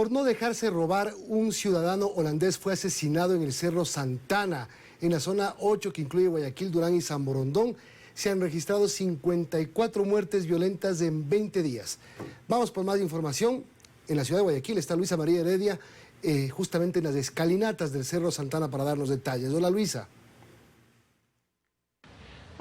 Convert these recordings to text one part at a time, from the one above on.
Por no dejarse robar, un ciudadano holandés fue asesinado en el Cerro Santana, en la zona 8 que incluye Guayaquil, Durán y San Borondón. Se han registrado 54 muertes violentas en 20 días. Vamos por más información. En la ciudad de Guayaquil está Luisa María Heredia, justamente en las escalinatas del Cerro Santana para darnos detalles. Hola, Luisa.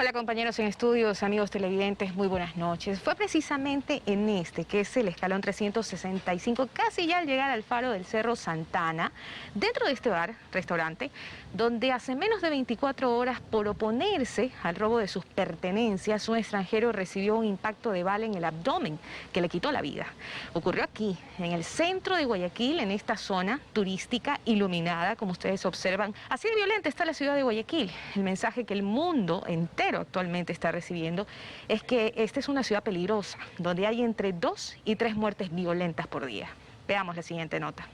Hola compañeros en estudios, amigos televidentes, muy buenas noches. Fue precisamente en este, que es el escalón 365, casi ya al llegar al faro del Cerro Santana, dentro de este bar, restaurante, donde hace menos de 24 horas, por oponerse al robo de sus pertenencias, un extranjero recibió un impacto de bala en el abdomen que le quitó la vida. Ocurrió aquí, en el centro de Guayaquil, en esta zona turística iluminada, como ustedes observan. Así de violenta está la ciudad de Guayaquil. El mensaje que el mundo entero actualmente está recibiendo es que esta es una ciudad peligrosa, donde hay entre 2 y 3 muertes violentas por día. Veamos la siguiente nota.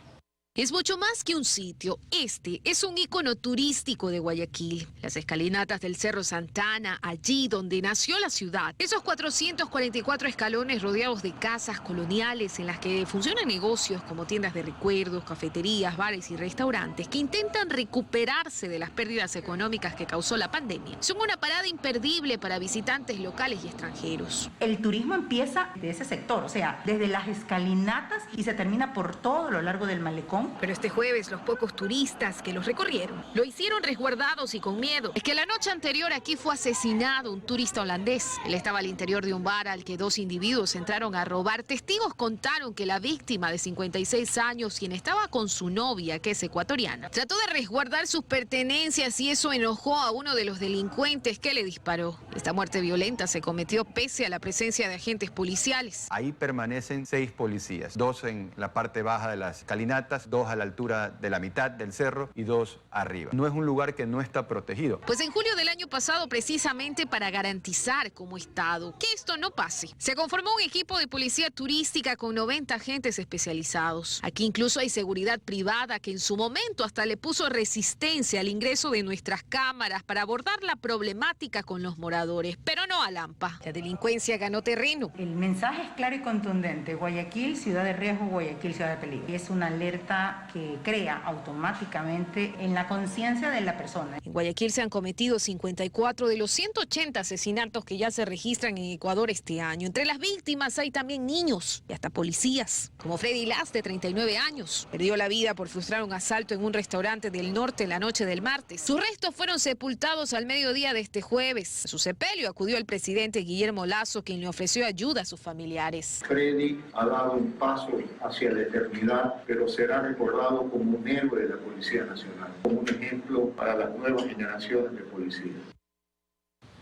Es mucho más que un sitio. Este es un ícono turístico de Guayaquil. Las escalinatas del Cerro Santana, allí donde nació la ciudad. Esos 444 escalones rodeados de casas coloniales en las que funcionan negocios como tiendas de recuerdos, cafeterías, bares y restaurantes que intentan recuperarse de las pérdidas económicas que causó la pandemia. Son una parada imperdible para visitantes locales y extranjeros. El turismo empieza de ese sector, o sea, desde las escalinatas y se termina por todo lo largo del malecón. Pero este jueves los pocos turistas que los recorrieron lo hicieron resguardados y con miedo. Es que la noche anterior aquí fue asesinado un turista holandés. Él estaba al interior de un bar al que 2 individuos entraron a robar. Testigos contaron que la víctima de 56 años, quien estaba con su novia, que es ecuatoriana, trató de resguardar sus pertenencias y eso enojó a uno de los delincuentes que le disparó. Esta muerte violenta se cometió pese a la presencia de agentes policiales. Ahí permanecen 6 policías, 2 en la parte baja de las escalinatas, 2 a la altura de la mitad del cerro y 2 arriba. No es un lugar que no está protegido. Pues en julio del año pasado, precisamente para garantizar como Estado que esto no pase, se conformó un equipo de policía turística con 90 agentes especializados. Aquí incluso hay seguridad privada que en su momento hasta le puso resistencia al ingreso de nuestras cámaras para abordar la problemática con los moradores, pero no a Lampa. La delincuencia ganó terreno. El mensaje es claro y contundente. Guayaquil, ciudad de riesgo, Guayaquil, ciudad de peligro. Es una alerta que crea automáticamente en la conciencia de la persona. En Guayaquil se han cometido 54 de los 180 asesinatos que ya se registran en Ecuador este año. Entre las víctimas hay también niños y hasta policías, como Freddy Las, de 39 años. Perdió la vida por frustrar un asalto en un restaurante del norte la noche del martes. Sus restos fueron sepultados al mediodía de este jueves. A su sepelio acudió el presidente Guillermo Lasso, quien le ofreció ayuda a sus familiares. Freddy ha dado un paso hacia la eternidad, pero será recordado como un héroe de la Policía Nacional, como un ejemplo para las nuevas generaciones de policías.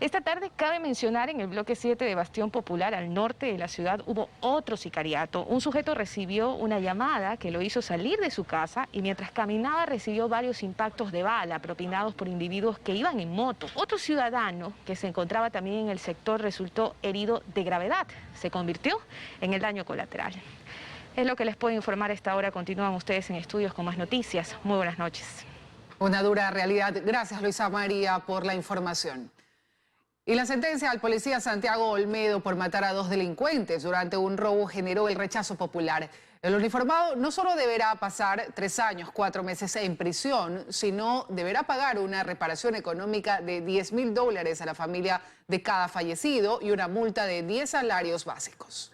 Esta tarde cabe mencionar en el bloque 7 de Bastión Popular, al norte de la ciudad, hubo otro sicariato. Un sujeto recibió una llamada que lo hizo salir de su casa y mientras caminaba recibió varios impactos de bala propinados por individuos que iban en moto. Otro ciudadano que se encontraba también en el sector resultó herido de gravedad. Se convirtió en el daño colateral. Es lo que les puedo informar a esta hora. Continúan ustedes en estudios con más noticias. Muy buenas noches. Una dura realidad. Gracias, Luisa María, por la información. Y la sentencia al policía Santiago Olmedo por matar a 2 delincuentes durante un robo generó el rechazo popular. El uniformado no solo deberá pasar 3 años, 4 meses en prisión, sino deberá pagar una reparación económica de $10.000 a la familia de cada fallecido y una multa de 10 salarios básicos.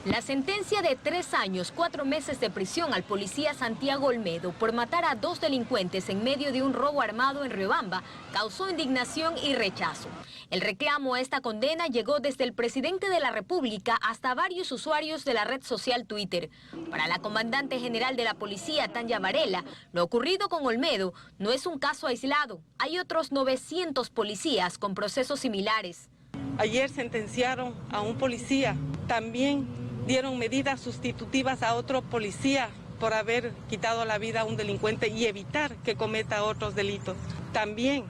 La sentencia de 3 años, 4 meses de prisión al policía Santiago Olmedo por matar a 2 delincuentes en medio de un robo armado en Riobamba causó indignación y rechazo. El reclamo a esta condena llegó desde el presidente de la República hasta varios usuarios de la red social Twitter. Para la comandante general de la policía, Tanya Varela, lo ocurrido con Olmedo no es un caso aislado. Hay otros 900 policías con procesos similares. Ayer sentenciaron a un policía, también dieron medidas sustitutivas a otro policía por haber quitado la vida a un delincuente y evitar que cometa otros delitos. También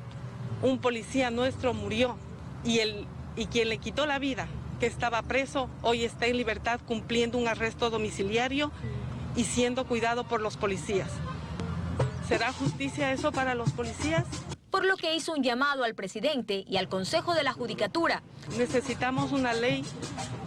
un policía nuestro murió y quien le quitó la vida, que estaba preso, hoy está en libertad cumpliendo un arresto domiciliario y siendo cuidado por los policías. ¿Será justicia eso para los policías? por lo que hizo un llamado al presidente y al Consejo de la Judicatura. Necesitamos una ley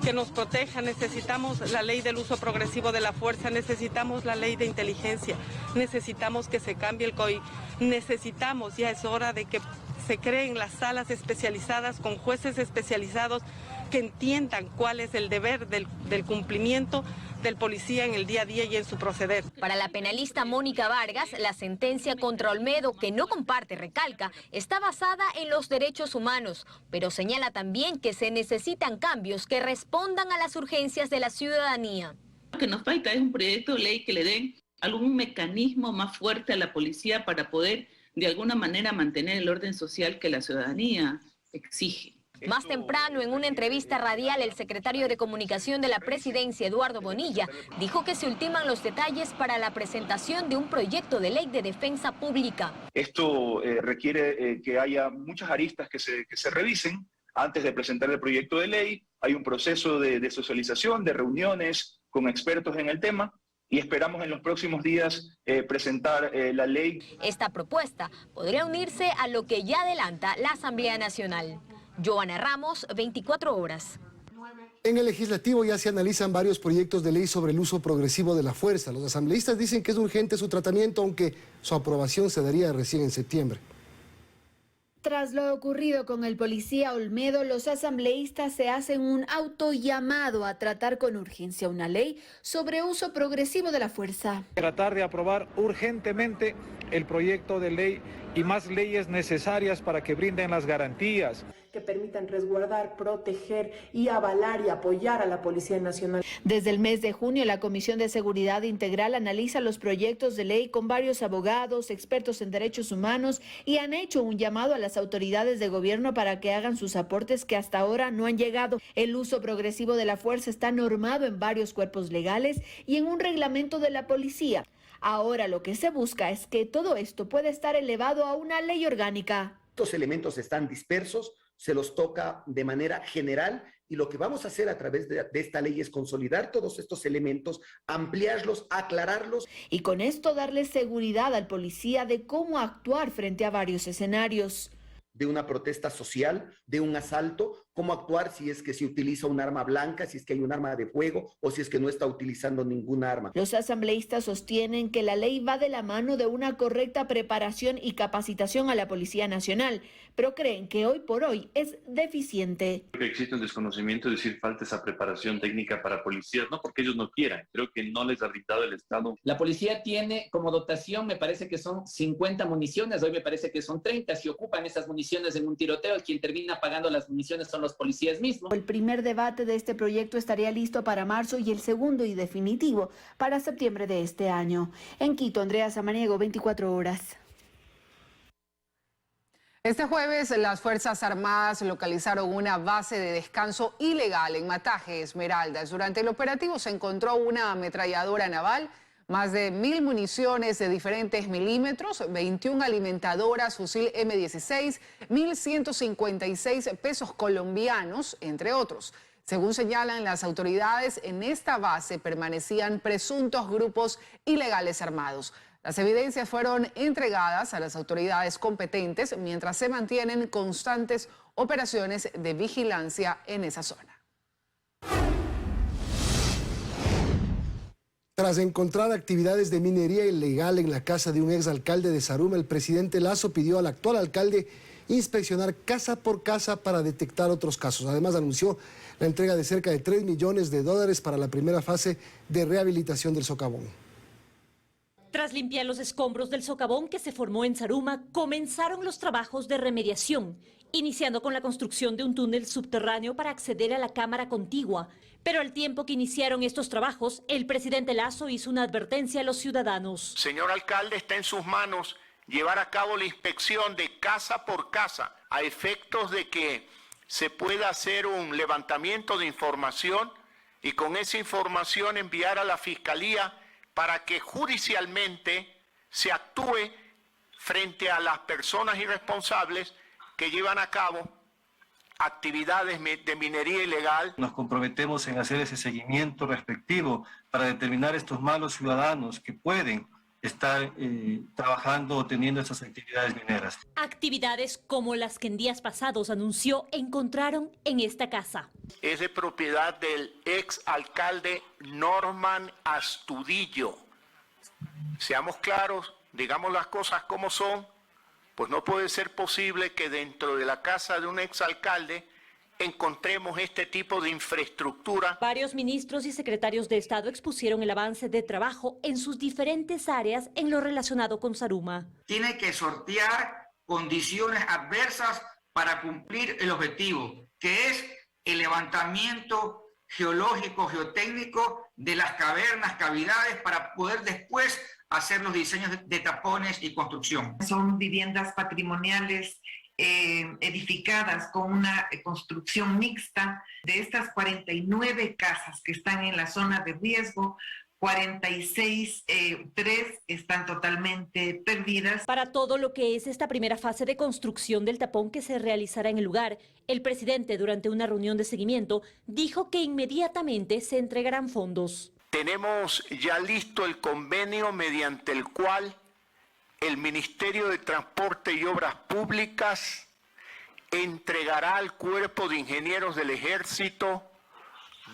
que nos proteja, necesitamos la ley del uso progresivo de la fuerza, necesitamos la ley de inteligencia, necesitamos que se cambie el COI, necesitamos, ya es hora de que se creen las salas especializadas con jueces especializados que entiendan cuál es el deber del cumplimiento del policía en el día a día y en su proceder. Para la penalista Mónica Vargas, la sentencia contra Olmedo, que no comparte, recalca, está basada en los derechos humanos, pero señala también que se necesitan cambios que respondan a las urgencias de la ciudadanía. Lo que nos falta es un proyecto de ley que le den algún mecanismo más fuerte a la policía para poder de alguna manera mantener el orden social que la ciudadanía exige. Más temprano, en una entrevista radial, el secretario de Comunicación de la Presidencia, Eduardo Bonilla, dijo que se ultiman los detalles para la presentación de un proyecto de ley de defensa pública. Esto requiere que haya muchas aristas que se revisen antes de presentar el proyecto de ley. Hay un proceso de socialización, de reuniones con expertos en el tema, y esperamos en los próximos días presentar la ley. Esta propuesta podría unirse a lo que ya adelanta la Asamblea Nacional. Joana Ramos, 24 horas. En el legislativo ya se analizan varios proyectos de ley sobre el uso progresivo de la fuerza. Los asambleístas dicen que es urgente su tratamiento, aunque su aprobación se daría recién en septiembre. Tras lo ocurrido con el policía Olmedo, los asambleístas se hacen un autollamado a tratar con urgencia una ley sobre uso progresivo de la fuerza. Tratar de aprobar urgentemente el proyecto de ley y más leyes necesarias para que brinden las garantías que permitan resguardar, proteger y avalar y apoyar a la Policía Nacional. Desde el mes de junio, la Comisión de Seguridad Integral analiza los proyectos de ley con varios abogados, expertos en derechos humanos, y han hecho un llamado a las autoridades de gobierno para que hagan sus aportes que hasta ahora no han llegado. El uso progresivo de la fuerza está normado en varios cuerpos legales y en un reglamento de la policía. Ahora lo que se busca es que todo esto pueda estar elevado a una ley orgánica. Estos elementos están dispersos, se los toca de manera general, y lo que vamos a hacer a través de esta ley es consolidar todos estos elementos, ampliarlos, aclararlos. Y con esto darle seguridad al policía de cómo actuar frente a varios escenarios. De una protesta social, de un asalto, cómo actuar si es que se utiliza un arma blanca, si es que hay un arma de fuego o si es que no está utilizando ningún arma. Los asambleístas sostienen que la ley va de la mano de una correcta preparación y capacitación a la Policía Nacional, pero creen que hoy por hoy es deficiente. Creo que existe un desconocimiento, es decir, falta esa preparación técnica para policías, no porque ellos no quieran, creo que no les ha brindado el Estado. La policía tiene como dotación, me parece que son 50 municiones, hoy me parece que son 30, si ocupan esas municiones en un tiroteo, quien termina pagando las municiones son los policías mismos. El primer debate de este proyecto estaría listo para marzo y el segundo y definitivo para septiembre de este año. En Quito, Andrea Samaniego, 24 horas. Este jueves, las Fuerzas Armadas localizaron una base de descanso ilegal en Mataje, Esmeraldas. Durante el operativo se encontró una ametralladora naval, más de 1000 municiones de diferentes milímetros, 21 alimentadoras, fusil M16, 1.156 pesos colombianos, entre otros. Según señalan las autoridades, en esta base permanecían presuntos grupos ilegales armados. Las evidencias fueron entregadas a las autoridades competentes mientras se mantienen constantes operaciones de vigilancia en esa zona. Tras encontrar actividades de minería ilegal en la casa de un exalcalde de Zaruma, el presidente Lasso pidió al actual alcalde inspeccionar casa por casa para detectar otros casos. Además, anunció la entrega de cerca de $3 millones para la primera fase de rehabilitación del socavón. Tras limpiar los escombros del socavón que se formó en Zaruma, comenzaron los trabajos de remediación, iniciando con la construcción de un túnel subterráneo para acceder a la cámara contigua. Pero al tiempo que iniciaron estos trabajos, el presidente Lasso hizo una advertencia a los ciudadanos. Señor alcalde, está en sus manos llevar a cabo la inspección de casa por casa a efectos de que se pueda hacer un levantamiento de información y con esa información enviar a la Fiscalía para que judicialmente se actúe frente a las personas irresponsables que llevan a cabo actividades de minería ilegal. Nos comprometemos en hacer ese seguimiento respectivo para determinar estos malos ciudadanos que pueden estar trabajando o teniendo esas actividades mineras. Actividades como las que en días pasados anunció encontraron en esta casa. Es de propiedad del ex alcalde Norman Astudillo. Seamos claros, digamos las cosas como son, pues no puede ser posible que dentro de la casa de un ex alcalde encontremos este tipo de infraestructura. Varios ministros y secretarios de Estado expusieron el avance de trabajo en sus diferentes áreas en lo relacionado con Zaruma. Tiene que sortear condiciones adversas para cumplir el objetivo, que es el levantamiento geológico, geotécnico de las cavernas, cavidades, para poder después hacer los diseños de tapones y construcción. Son viviendas patrimoniales edificadas con una construcción mixta. De estas 49 casas que están en la zona de riesgo, 46, 3 están totalmente perdidas. Para todo lo que es esta primera fase de construcción del tapón que se realizará en el lugar, el presidente, durante una reunión de seguimiento, dijo que inmediatamente se entregarán fondos. Tenemos ya listo el convenio mediante el cual el Ministerio de Transporte y Obras Públicas entregará al Cuerpo de Ingenieros del Ejército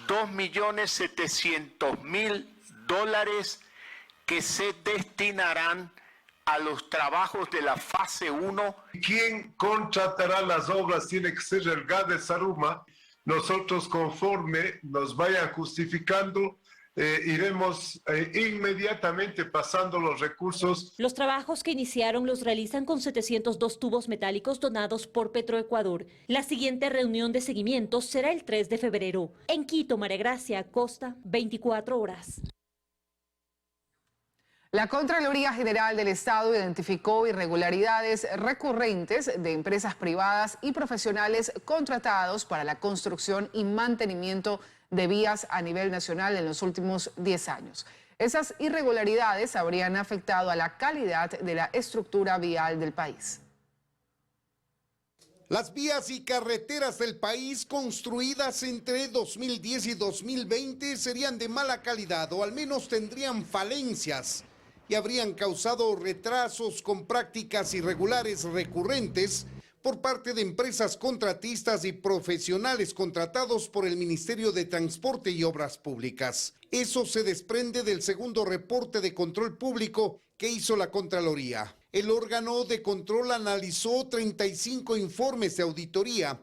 $2.700.000 que se destinarán a los trabajos de la fase 1. Quien contratará las obras tiene que ser el GAD de Zaruma. Nosotros, conforme nos vayan justificando, iremos inmediatamente pasando los recursos. Los trabajos que iniciaron los realizan con 702 tubos metálicos donados por Petroecuador. La siguiente reunión de seguimiento será el 3 de febrero. En Quito, María Gracia Acosta, 24 horas. La Contraloría General del Estado identificó irregularidades recurrentes de empresas privadas y profesionales contratados para la construcción y mantenimiento de vías a nivel nacional en los últimos 10 años. Esas irregularidades habrían afectado a la calidad de la estructura vial del país. Las vías y carreteras del país construidas entre 2010 y 2020 serían de mala calidad o al menos tendrían falencias y habrían causado retrasos con prácticas irregulares recurrentes por parte de empresas contratistas y profesionales contratados por el Ministerio de Transporte y Obras Públicas. Eso se desprende del segundo reporte de control público que hizo la Contraloría. El órgano de control analizó 35 informes de auditoría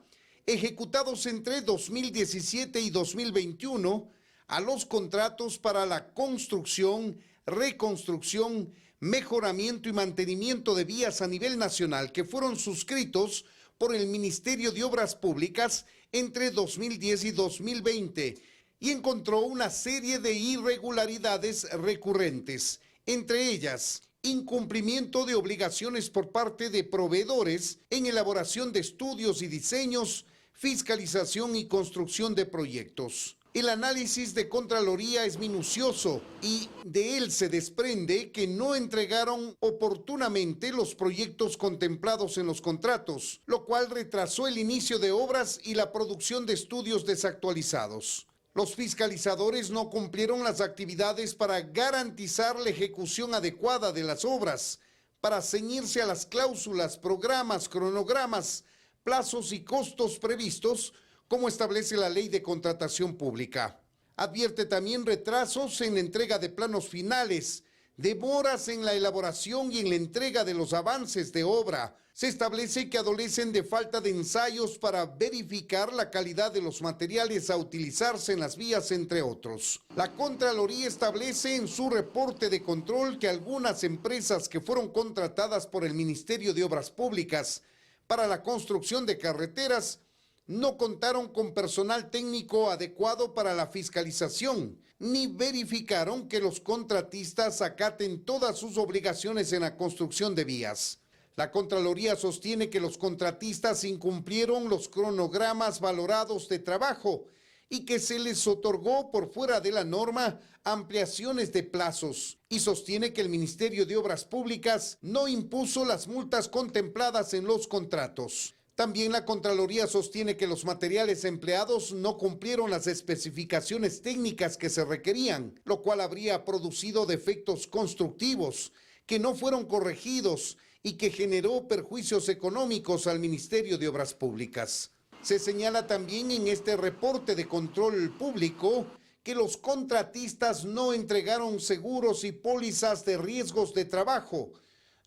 ejecutados entre 2017 y 2021 a los contratos para la construcción, reconstrucción, mejoramiento y mantenimiento de vías a nivel nacional que fueron suscritos por el Ministerio de Obras Públicas entre 2010 y 2020 y encontró una serie de irregularidades recurrentes, entre ellas incumplimiento de obligaciones por parte de proveedores en elaboración de estudios y diseños, fiscalización y construcción de proyectos. El análisis de Contraloría es minucioso y de él se desprende que no entregaron oportunamente los proyectos contemplados en los contratos, lo cual retrasó el inicio de obras y la producción de estudios desactualizados. Los fiscalizadores no cumplieron las actividades para garantizar la ejecución adecuada de las obras, para ceñirse a las cláusulas, programas, cronogramas, plazos y costos previstos, como establece la Ley de Contratación Pública. Advierte también retrasos en la entrega de planos finales, demoras en la elaboración y en la entrega de los avances de obra. Se establece que adolecen de falta de ensayos para verificar la calidad de los materiales a utilizarse en las vías, entre otros. La Contraloría establece en su reporte de control que algunas empresas que fueron contratadas por el Ministerio de Obras Públicas para la construcción de carreteras no contaron con personal técnico adecuado para la fiscalización, ni verificaron que los contratistas acaten todas sus obligaciones en la construcción de vías. La Contraloría sostiene que los contratistas incumplieron los cronogramas valorados de trabajo y que se les otorgó por fuera de la norma ampliaciones de plazos, y sostiene que el Ministerio de Obras Públicas no impuso las multas contempladas en los contratos. También la Contraloría sostiene que los materiales empleados no cumplieron las especificaciones técnicas que se requerían, lo cual habría producido defectos constructivos que no fueron corregidos y que generó perjuicios económicos al Ministerio de Obras Públicas. Se señala también en este reporte de control público que los contratistas no entregaron seguros y pólizas de riesgos de trabajo,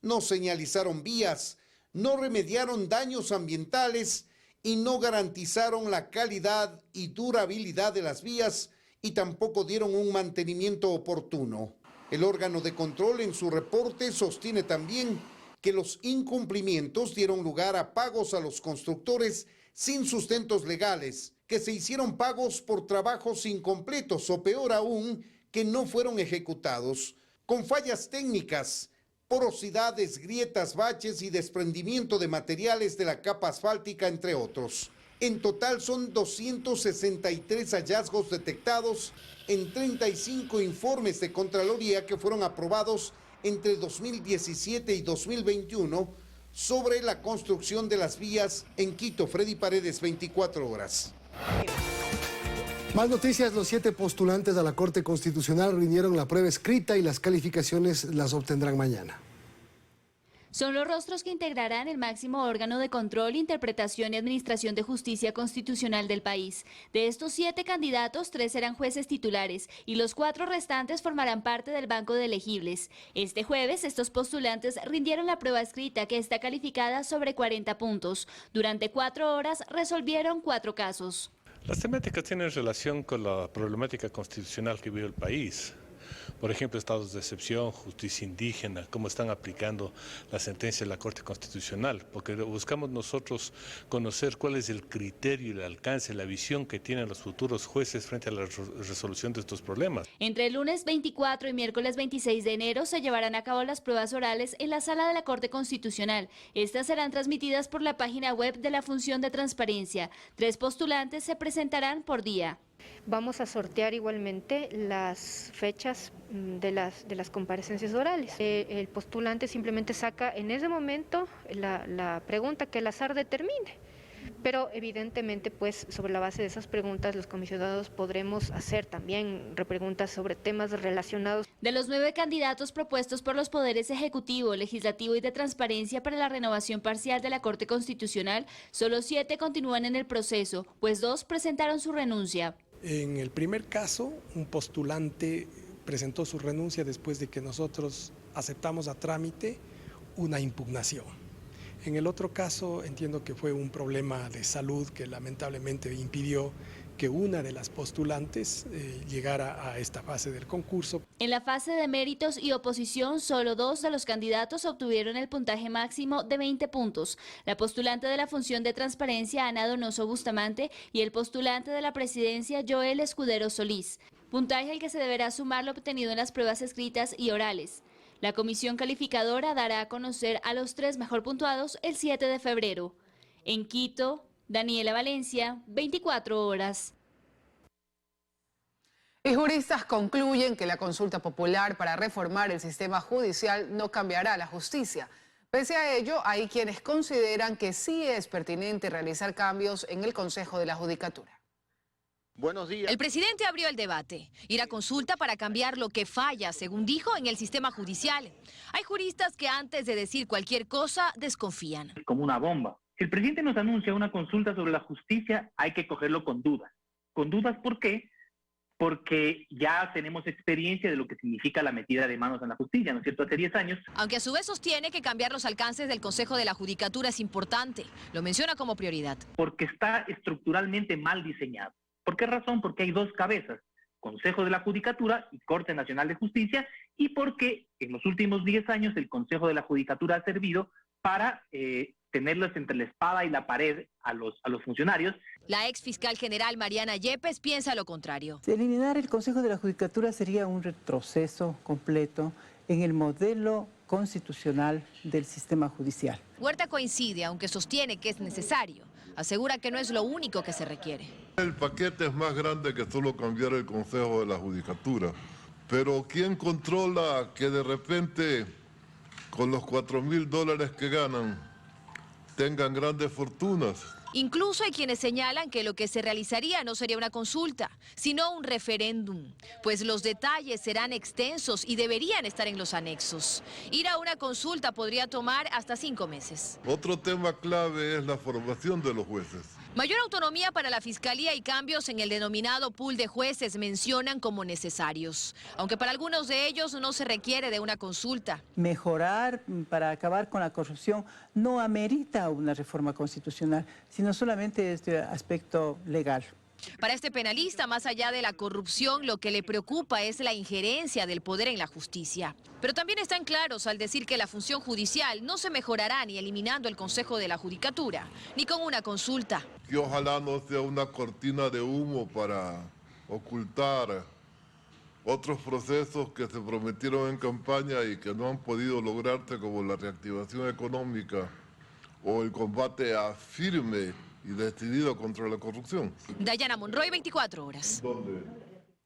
no señalizaron vías, no remediaron daños ambientales y no garantizaron la calidad y durabilidad de las vías y tampoco dieron un mantenimiento oportuno. El órgano de control en su reporte sostiene también que los incumplimientos dieron lugar a pagos a los constructores sin sustentos legales, que se hicieron pagos por trabajos incompletos o peor aún, que no fueron ejecutados, con fallas técnicas, porosidades, grietas, baches y desprendimiento de materiales de la capa asfáltica, entre otros. En total son 263 hallazgos detectados en 35 informes de Contraloría que fueron aprobados entre 2017 y 2021 sobre la construcción de las vías en Quito. Freddy Paredes, 24 horas. Más noticias, los 7 postulantes a la Corte Constitucional rindieron la prueba escrita y las calificaciones las obtendrán mañana. Son los rostros que integrarán el máximo órgano de control, interpretación y administración de justicia constitucional del país. De estos 7 candidatos, 3 serán jueces titulares y los 4 restantes formarán parte del banco de elegibles. Este jueves, estos postulantes rindieron la prueba escrita que está calificada sobre 40 puntos. Durante 4 horas resolvieron 4 casos. Las temáticas tienen relación con la problemática constitucional que vive el país. Por ejemplo, estados de excepción, justicia indígena, cómo están aplicando la sentencia de la Corte Constitucional, porque buscamos nosotros conocer cuál es el criterio, el alcance, la visión que tienen los futuros jueces frente a la resolución de estos problemas. Entre el lunes 24 y miércoles 26 de enero se llevarán a cabo las pruebas orales en la sala de la Corte Constitucional. Estas serán transmitidas por la página web de la Función de Transparencia. 3 postulantes se presentarán por día. Vamos a sortear igualmente las fechas de las comparecencias orales. El postulante simplemente saca en ese momento la pregunta que el azar determine. Pero evidentemente, pues, sobre la base de esas preguntas, los comisionados podremos hacer también repreguntas sobre temas relacionados. De los 9 candidatos propuestos por los poderes ejecutivo, legislativo y de transparencia para la renovación parcial de la Corte Constitucional, solo 7 continúan en el proceso, pues 2 presentaron su renuncia. En el primer caso, un postulante presentó su renuncia después de que nosotros aceptamos a trámite una impugnación. En el otro caso, entiendo que fue un problema de salud que lamentablemente impidió que una de las postulantes llegara a esta fase del concurso. En la fase de méritos y oposición, solo 2 de los candidatos obtuvieron el puntaje máximo de 20 puntos. La postulante de la Función de Transparencia, Ana Donoso Bustamante, y el postulante de la Presidencia, Joel Escudero Solís. Puntaje al que se deberá sumar lo obtenido en las pruebas escritas y orales. La comisión calificadora dará a conocer a los 3 mejor puntuados el 7 de febrero. En Quito, Daniela Valencia, 24 horas. Y juristas concluyen que la consulta popular para reformar el sistema judicial no cambiará la justicia. Pese a ello, hay quienes consideran que sí es pertinente realizar cambios en el Consejo de la Judicatura. Buenos días. El presidente abrió el debate, ir a consulta para cambiar lo que falla, según dijo, en el sistema judicial. Hay juristas que antes de decir cualquier cosa desconfían. Como una bomba. Si el presidente nos anuncia una consulta sobre la justicia, hay que cogerlo con dudas. ¿Con dudas por qué? Porque ya tenemos experiencia de lo que significa la metida de manos en la justicia, ¿no es cierto? Hace 10 años. Aunque a su vez sostiene que cambiar los alcances del Consejo de la Judicatura es importante. Lo menciona como prioridad. Porque está estructuralmente mal diseñado. ¿Por qué razón? Porque hay 2 cabezas, Consejo de la Judicatura y Corte Nacional de Justicia, y porque en los últimos 10 años el Consejo de la Judicatura ha servido para tenerlos entre la espada y la pared a los funcionarios. La ex fiscal general Mariana Yepes piensa lo contrario. Eliminar el Consejo de la Judicatura sería un retroceso completo en el modelo constitucional del sistema judicial. Huerta coincide, aunque sostiene que es necesario. Asegura que no es lo único que se requiere. El paquete es más grande que solo cambiar el Consejo de la Judicatura. Pero ¿quién controla que de repente, con los $4.000 que ganan, tengan grandes fortunas. Incluso hay quienes señalan que lo que se realizaría no sería una consulta, sino un referéndum, pues los detalles serán extensos y deberían estar en los anexos. Ir a una consulta podría tomar hasta 5 meses. Otro tema clave es la formación de los jueces. Mayor autonomía para la Fiscalía y cambios en el denominado pool de jueces mencionan como necesarios, aunque para algunos de ellos no se requiere de una consulta. Mejorar para acabar con la corrupción no amerita una reforma constitucional, sino solamente este aspecto legal. Para este penalista, más allá de la corrupción, lo que le preocupa es la injerencia del poder en la justicia. Pero también están claros al decir que la función judicial no se mejorará ni eliminando el Consejo de la Judicatura, ni con una consulta. Que ojalá no sea una cortina de humo para ocultar otros procesos que se prometieron en campaña y que no han podido lograrse, como la reactivación económica o el combate firme y decidido contra la corrupción. Dayana Monroy, 24 horas.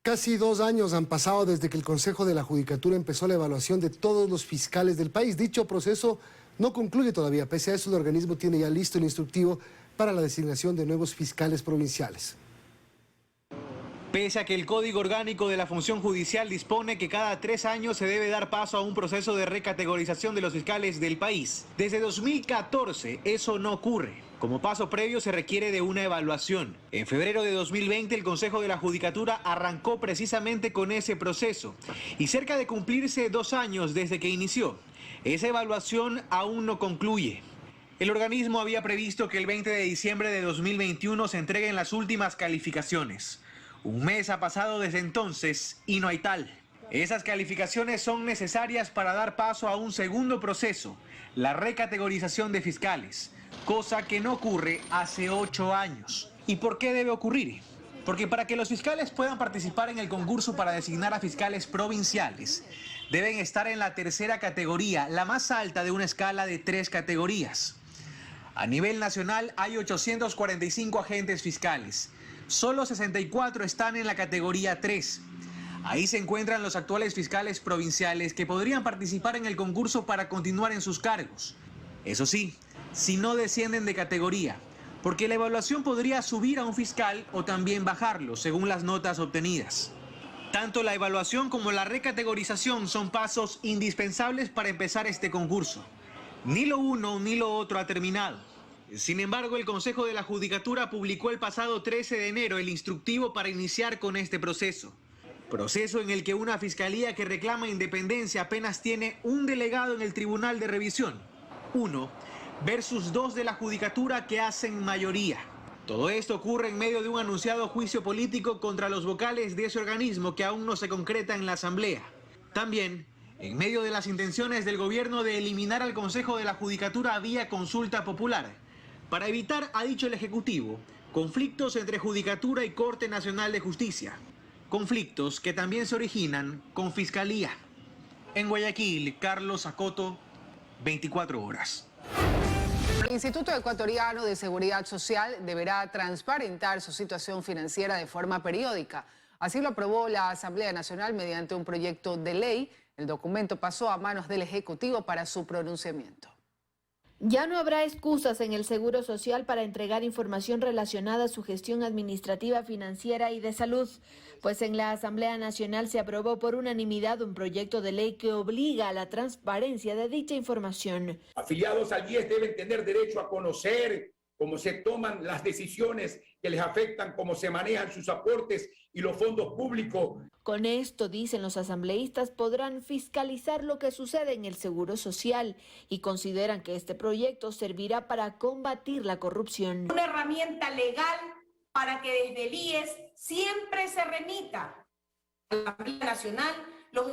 Casi 2 años han pasado desde que el Consejo de la Judicatura empezó la evaluación de todos los fiscales del país. Dicho proceso no concluye todavía. Pese a eso, el organismo tiene ya listo el instructivo para la designación de nuevos fiscales provinciales. Pese a que el Código Orgánico de la Función Judicial dispone que cada 3 años se debe dar paso a un proceso de recategorización de los fiscales del país, desde 2014 eso no ocurre. Como paso previo se requiere de una evaluación. En febrero de 2020 el Consejo de la Judicatura arrancó precisamente con ese proceso y cerca de cumplirse 2 años desde que inició, esa evaluación aún no concluye. El organismo había previsto que el 20 de diciembre de 2021 se entreguen las últimas calificaciones. Un mes ha pasado desde entonces y no hay tal. Esas calificaciones son necesarias para dar paso a un segundo proceso, la recategorización de fiscales, cosa que no ocurre hace 8 años. ¿Y por qué debe ocurrir? Porque para que los fiscales puedan participar en el concurso para designar a fiscales provinciales, deben estar en la tercera categoría, la más alta de una escala de 3 categorías. A nivel nacional hay 845 agentes fiscales. Solo 64 están en la categoría 3. Ahí se encuentran los actuales fiscales provinciales que podrían participar en el concurso para continuar en sus cargos. Eso sí, si no descienden de categoría, porque la evaluación podría subir a un fiscal o también bajarlo, según las notas obtenidas. Tanto la evaluación como la recategorización son pasos indispensables para empezar este concurso. Ni lo uno ni lo otro ha terminado. Sin embargo, el Consejo de la Judicatura publicó el pasado 13 de enero el instructivo para iniciar con este proceso. Proceso en el que una fiscalía que reclama independencia apenas tiene un delegado en el Tribunal de Revisión. 1 versus 2 de la Judicatura que hacen mayoría. Todo esto ocurre en medio de un anunciado juicio político contra los vocales de ese organismo que aún no se concreta en la Asamblea. También en medio de las intenciones del gobierno de eliminar al Consejo de la Judicatura vía consulta popular, para evitar, ha dicho el Ejecutivo, conflictos entre Judicatura y Corte Nacional de Justicia. Conflictos que también se originan con Fiscalía. En Guayaquil, Carlos Acoto, 24 horas. El Instituto Ecuatoriano de Seguridad Social deberá transparentar su situación financiera de forma periódica. Así lo aprobó la Asamblea Nacional mediante un proyecto de ley. El documento pasó a manos del Ejecutivo para su pronunciamiento. Ya no habrá excusas en el Seguro Social para entregar información relacionada a su gestión administrativa, financiera y de salud, pues en la Asamblea Nacional se aprobó por unanimidad un proyecto de ley que obliga a la transparencia de dicha información. Afiliados al IES deben tener derecho a conocer cómo se toman las decisiones que les afectan, cómo se manejan sus aportes y los fondos públicos. Con esto, dicen los asambleístas, podrán fiscalizar lo que sucede en el Seguro Social y consideran que este proyecto servirá para combatir la corrupción. Una herramienta legal para que desde el IES siempre se remita a la Asamblea Nacional los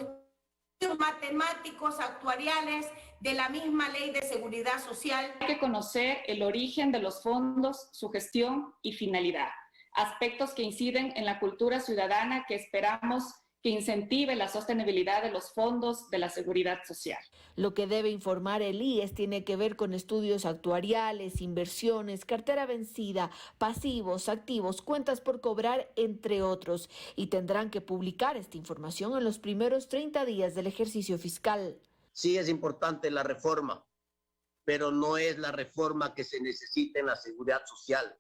estudios matemáticos, actuariales de la misma Ley de Seguridad Social. Hay que conocer el origen de los fondos, su gestión y finalidad. Aspectos que inciden en la cultura ciudadana que esperamos que incentive la sostenibilidad de los fondos de la seguridad social. Lo que debe informar el IES tiene que ver con estudios actuariales, inversiones, cartera vencida, pasivos, activos, cuentas por cobrar, entre otros, y tendrán que publicar esta información en los primeros 30 días del ejercicio fiscal. Sí es importante la reforma pero no es la reforma que se necesita en la seguridad social.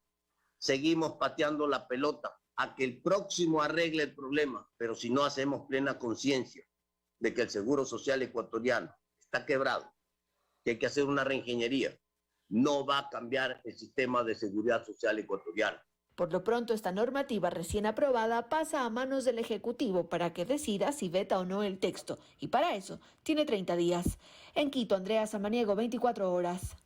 Seguimos pateando la pelota a que el próximo arregle el problema, pero si no hacemos plena conciencia de que el Seguro Social ecuatoriano está quebrado, que hay que hacer una reingeniería, no va a cambiar el sistema de seguridad social ecuatoriano. Por lo pronto, esta normativa recién aprobada pasa a manos del Ejecutivo para que decida si veta o no el texto, y para eso tiene 30 días. En Quito, Andrea Samaniego, 24 horas.